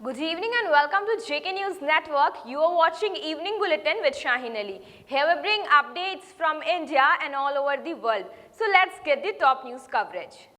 Good evening and welcome to JK News Network. You are watching Evening Bulletin with Shaheen Ali. Here we bring updates from India and all over the world. So let's get the top news coverage.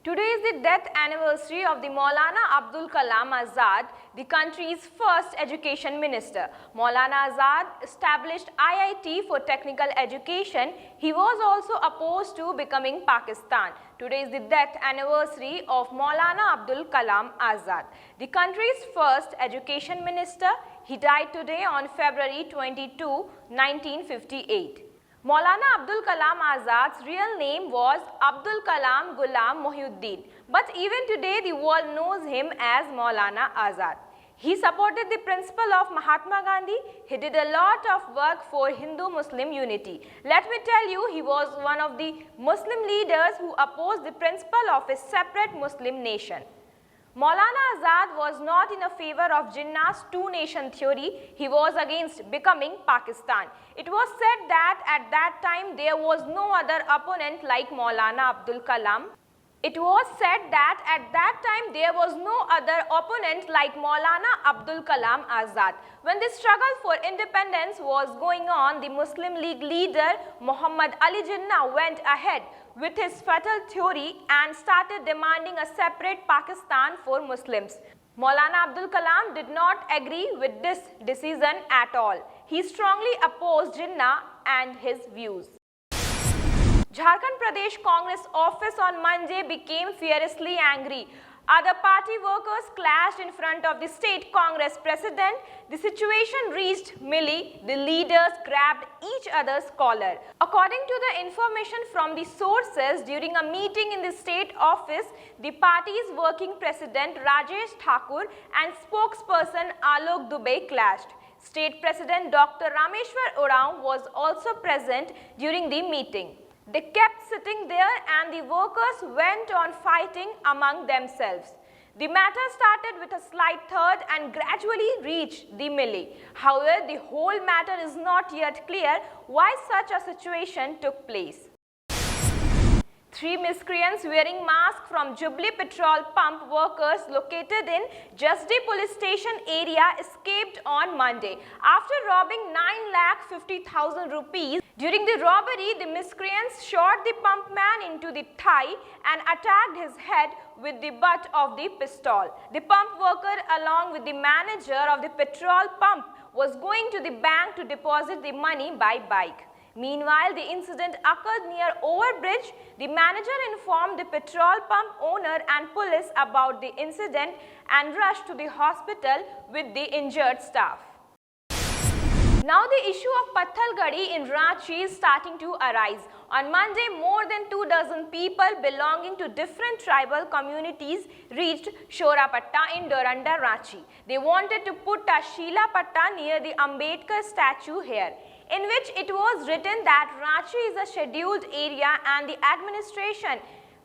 Today is the death anniversary of the Maulana Abdul Kalam Azad, the country's first education minister. Maulana Azad established IIT for technical education. He was also opposed to becoming Pakistan. Today is the death anniversary of Maulana Abdul Kalam Azad, the country's first education minister. He died today on February 22, 1958. Maulana Abdul Kalam Azad's real name was Abdul Kalam Ghulam Mohiuddin, but even today the world knows him as Maulana Azad. He supported the principle of Mahatma Gandhi. He did a lot of work for Hindu-Muslim unity. Let me tell you, he was one of the Muslim leaders who opposed the principle of a separate Muslim nation. Maulana Azad was not in favor of Jinnah's two-nation theory. He was against becoming Pakistan. It was said that at that time there was no other opponent like Maulana Abdul Kalam. It was said that at that time there was no other opponent like Maulana Abdul Kalam Azad. When the struggle for independence was going on, the Muslim League leader Muhammad Ali Jinnah went ahead with his fatal theory and started demanding a separate Pakistan for Muslims. Maulana Abdul Kalam did not agree with this decision at all. He strongly opposed Jinnah and his views. Jharkhand Pradesh Congress office on Monday became furiously angry. Other party workers clashed in front of the state Congress president. The situation reached Milli. The leaders grabbed each other's collar. According to the information from the sources, during a meeting in the state office, the party's working president Rajesh Thakur and spokesperson Alok Dubey clashed. State President Dr. Rameshwar Oraon was also present during the meeting. They kept sitting there and the workers went on fighting among themselves. The matter started with a slight third and gradually reached the Milli. However, the whole matter is not yet clear why such a situation took place. 3 miscreants wearing masks from Jubilee petrol pump workers located in Jasdi police station area escaped on Monday after robbing 9,50,000 rupees. During the robbery, the miscreants shot the pump man into the thigh and attacked his head with the butt of the pistol. The pump worker, along with the manager of the petrol pump, was going to the bank to deposit the money by bike. Meanwhile, the incident occurred near Overbridge. The manager informed the petrol pump owner and police about the incident and rushed to the hospital with the injured staff. Now the issue of Pathalgadi in Ranchi is starting to arise. On Monday, more than 2 dozen people belonging to different tribal communities reached Shorapatta in Doranda, Ranchi. They wanted to put a Sheela Patta near the Ambedkar statue here, in which it was written that Ranchi is a scheduled area and the administration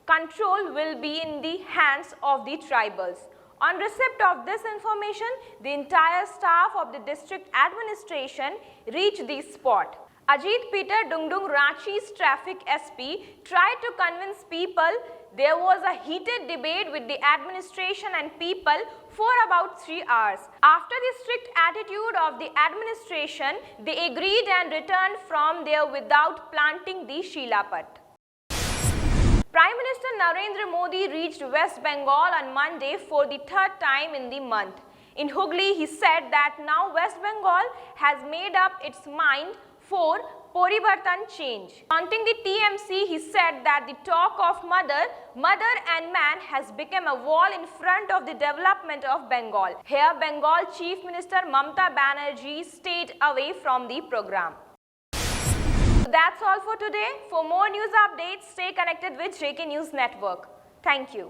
control will be in the hands of the tribals. On receipt of this information, the entire staff of the district administration reached the spot. Ajit Peter Dungdung, Ranchi's traffic SP, tried to convince people. There was a heated debate with the administration and people for about 3 hours. After the strict attitude of the administration, they agreed and returned from there without planting the Sheela Patta. Prime Minister Narendra Modi reached West Bengal on Monday for the 3rd time in the month. In Hooghly, he said that now West Bengal has made up its mind for Parivartan change. Taunting the TMC, he said that the talk of mother and man has become a wall in front of the development of Bengal. Here, Bengal Chief Minister Mamata Banerjee stayed away from the program. That's all for today. For more news updates, stay connected with JK News Network. Thank you.